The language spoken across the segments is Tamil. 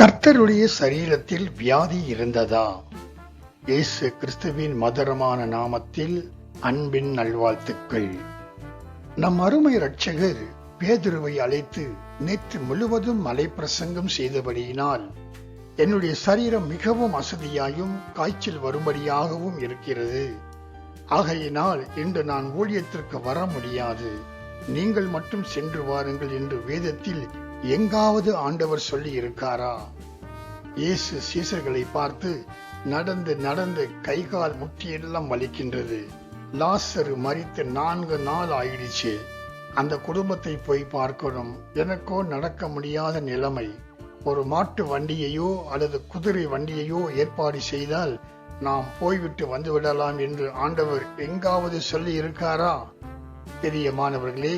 கர்த்தருடைய சரீரத்தில் வியாதி இருந்ததா? இயேசு கிறிஸ்துவின் மதுரமான நாமத்தில் அன்பின் நல்வாழ்த்துக்கள். நம் அருமை இரட்சகர் பேதுருவை அழைத்து நேற்று முழுவதும் மலை பிரசங்கம் செய்தபடியினால் என்னுடைய சரீரம் மிகவும் அசதியாயும் காய்ச்சல் வரும்படியாகவும் இருக்கிறது. ஆகையினால் இன்று நான் ஊழியத்திற்கு வர முடியாது, நீங்கள் மட்டும் சென்று வாருங்கள் என்று வேதத்தில் எங்காவது ஆண்டவர் சொல்லி இருக்காரா? இயேசு சீசர்களை பார்த்து, நடந்து நடந்து கைகால் முட்டியெல்லாம் வலிக்கின்றது, லாசரு மரித்து 4 நாள் ஆயிடுச்சு, அந்த குடும்பத்தை போய் பார்க்கணும், எனக்கோ நடக்க முடியாத நிலைமை, ஒரு மாட்டு வண்டியையோ அல்லது குதிரை வண்டியையோ ஏற்பாடு செய்தால் நாம் போய்விட்டு வந்து விடலாம் என்று ஆண்டவர் எங்காவது சொல்லி இருக்காரா? பிரியமானவர்களே,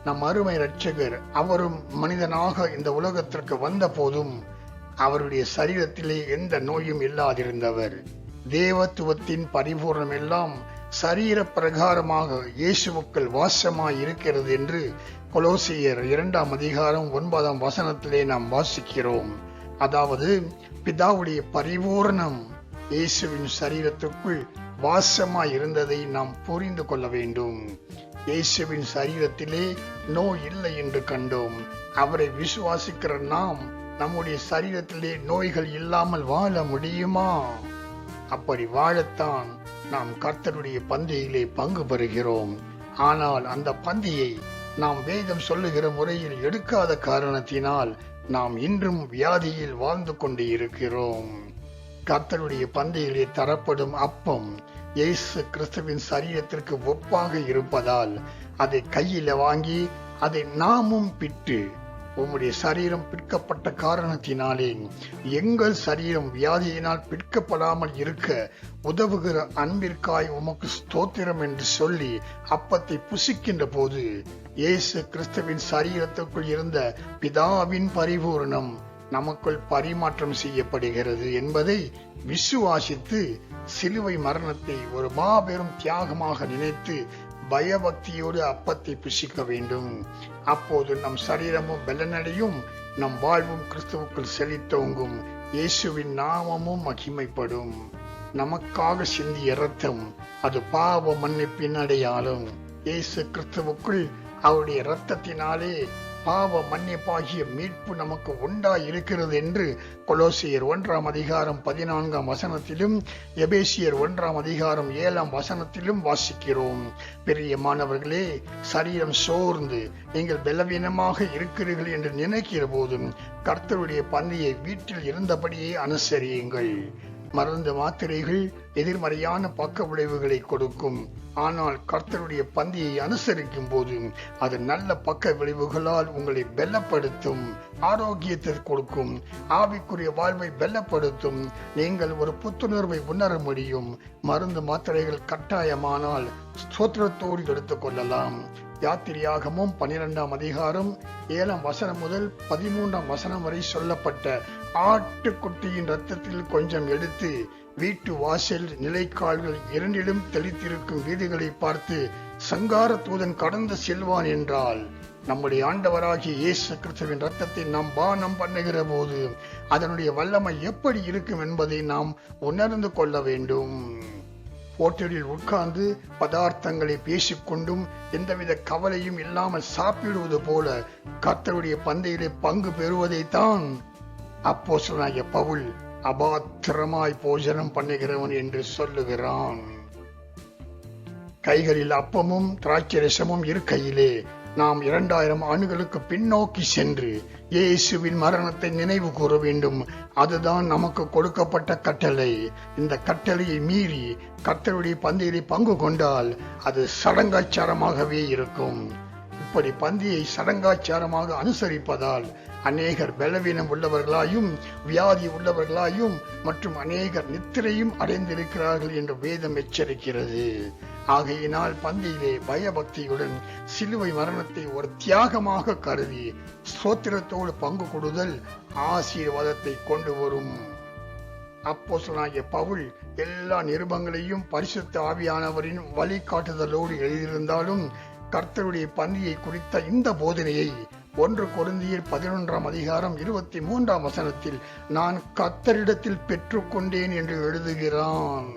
நம் அருமை இரட்சகர் அவரும் மனிதனாக இந்த உலகத்திற்கு வந்த போதும் அவருடைய சரீரத்திலே எந்த நோயும் இல்லாதிருந்தவர். தேவத்துவத்தின் பரிபூர்ணம் எல்லாம் சரீர பிரகாரமாக இயேசுவுக்குள் வாசமாய் இருக்கிறது என்று கொலோசியர் 2 அதிகாரம் 9 வசனத்திலே நாம் வாசிக்கிறோம். அதாவது பிதாவுடைய பரிபூர்ணம் இயேசுவின் சரீரத்துக்குள் வாசமாய் இருந்ததை நாம் புரிந்து கொள்ள வேண்டும். இயேசுவின் சரீரத்திலே நோய் இல்லை என்று கண்டோம். அவரை விசுவாசிக்கிற நாம் நம்முடைய சரீரத்திலே நோய்கள் இல்லாமல் வாழ முடியுமா? அப்படி வாழத்தான் நாம் கர்த்தருடைய பந்தியிலே பங்கு பெறுகிறோம். ஆனால் அந்த பந்தியை நாம் வேதம் சொல்லுகிற முறையில் எடுக்காத காரணத்தினால் நாம் இன்றும் வியாதியில் வாழ்ந்து கொண்டு இருக்கிறோம். கர்த்தருடைய பந்தியிலே தரப்படும் அப்பம் இயேசு கிறிஸ்துவின் சரீரத்திற்கு ஒப்பாக இருப்பதால் அதை கையில வாங்கி அதை நாமும் பிட்டு, உம்முடைய சரீரம் பிற்கப்பட்ட காரணத்தினாலே எங்கள் சரீரம் வியாதியினால் பிற்கப்படாமல் இருக்க உதவுகிற அன்பிற்காய் உமக்கு ஸ்தோத்திரம் என்று சொல்லி அப்பத்தை புசிக்கின்ற போது இயேசு கிறிஸ்துவின் சரீரத்துக்குள் இருந்த பிதாவின் பரிபூரணம் நமக்குள் பரிமாற்றம் செய்யப்படுகிறது என்பதை விசுவாசித்து சிலுவை மரணத்தை ஒரு மாபெரும் தியாகமாக நினைத்து பயபக்தியோடு அப்பத்தை புசிக்க வேண்டும். அப்போது நம் சரீரமும் பலனடையும், நம் வாழ்வும் கிறிஸ்துவுக்குள் செழித்தோங்கும், இயேசுவின் நாமமும் மகிமைப்படும். நமக்காக சிந்திய இரத்தம் அது பாவ மன்னிப்பின் அடையாளம். இயேசு கிறிஸ்துவுக்குள் அவருடைய இரத்தத்தினாலே பாவ மன்னிப்பாகிய மீட்பு நமக்கு உண்டாய் இருக்கிறது என்று கொலோசியர் 1 அதிகாரம் 14 வசனத்திலும் எபேசியர் 1 அதிகாரம் 7 வசனத்திலும் வாசிக்கிறோம். பிரியமானவர்களே, சரீரம் சோர்ந்து நீங்கள் பலவீனமாக இருக்கிறீர்கள் என்று நினைக்கிற போதும் கர்த்தருடைய பந்தியை வீட்டில் இருந்தபடியே அனுசரியுங்கள். மருந்து மாத்திரைகள் எதிர்மறையான பக்க விளைவுகளை கொடுக்கும். ஆனால் கர்த்தருடைய பந்தியை அனுசரிக்கும் போது அது நல்ல பக்க விளைவுகளால் உங்களை பலப்படுத்தும், ஆரோக்கியத்தை கொடுக்கும், ஆவிக்குரிய வாழ்வை பலப்படுத்தும். நீங்கள் ஒரு புத்துணர்வை உணர முடியும். மருந்து மாத்திரைகள் கட்டாயமானால் ஸ்தோத்திரத்தோடு எடுத்துக் கொள்ளலாம். யாத்திரையாகமும் 12 அதிகாரம் 7 வசனம் முதல் 13 வசனம் வரை சொல்லப்பட்ட ஆட்டுக்குட்டியின் இரத்தத்தில் கொஞ்சம் எடுத்து வீட்டு வாசல் நிலைக்கால்கள் 2லும் தெளித்திருக்கும் வீடுகளை பார்த்து சங்கார தூதன் கடந்து செல்வான் என்றால், நம்முடைய ஆண்டவராகிய இயேசு கிறிஸ்துவின் இரத்தத்தை நாம் பானம் பண்ணுகிற போது அதனுடைய வல்லமை எப்படி இருக்கும் என்பதை நாம் உணர்ந்து கொள்ள வேண்டும். ஹோட்டலில் உட்கார்ந்து பதார்த்தங்களை பேசிக்கொண்டும் எந்தவித கவலையும் இல்லாமல் சாப்பிடுவது போல கர்த்தருடைய பந்தியிலே பங்கு பெறுவதைத்தான் அப்போஸ்தலனாகிய பவுல் அபாத்திரமாய் போஜனம் பண்ணுகிறவன் என்று சொல்லுகிறான். கைகளில் அப்பமும் திராட்சை ரசமும் இருக்கையிலே நாம் 2000 ஆண்டுகளுக்கு பின்னோக்கி சென்று இயேசுவின் மரணத்தை நினைவு கூற வேண்டும். அதுதான் நமக்கு கொடுக்கப்பட்ட கட்டளை. இந்த கட்டளையை மீறி கர்த்தருடைய பந்தியிலே பங்கு கொண்டால் அது சடங்காச்சாரமாகவே இருக்கும். இப்படி பந்தியை சடங்காச்சாரமாக அனுசரிப்பதால் அநேகர் பலவீனம் உள்ளவர்களாயும் வியாதி உள்ளவர்களாயும் மற்றும் அநேகர் நித்திரையும் அடைந்திருக்கிறார்கள் என்று வேதம் எச்சரிக்கிறது. ஆகையினால் பந்தியிலே பயபக்தியுடன் சிலுவை மரணத்தை ஒரு தியாகமாக கருதி ஸ்தோத்திரத்தோடு பங்கு கொடுதல் ஆசீர்வாதத்தை கொண்டு வரும். அப்போஸ்தலனாகிய பவுல் எல்லா நிருபங்களையும் பரிசுத்த ஆவியானவரின் வழிகாட்டுதலோடு எழுதியிருந்தாலும் கர்த்தருடைய பந்தியை குறித்த இந்த போதனையை 1 கொரிந்தியர் 11:23 நான் கர்த்தரிடத்தில் பெற்றுக்கொண்டேன் என்று எழுதுகிறான்.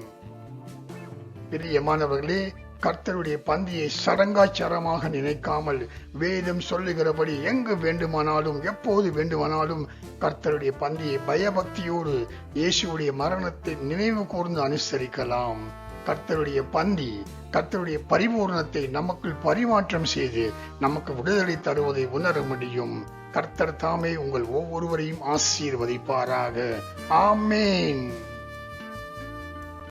பிரியமானவர்களே, கர்த்தருடைய பந்தியை சடங்காச்சாரமாக நினைக்காமல் வேதம் சொல்லுகிறபடி எங்கு வேண்டுமானாலும் எப்போது வேண்டுமானாலும் கர்த்தருடைய பந்தியை பயபக்தியோடு இயேசுடைய மரணத்தை நினைவு கூர்ந்து அனுசரிக்கலாம். கர்த்தருடைய பந்தி கர்த்தருடைய பரிபூர்ணத்தை நமக்குள் பரிமாற்றம் செய்து நமக்கு விடுதலை தருவதை உணர முடியும். கர்த்தர் தாமே உங்கள் ஒவ்வொருவரையும் ஆசீர்வதிப்பாராக. ஆமேன்.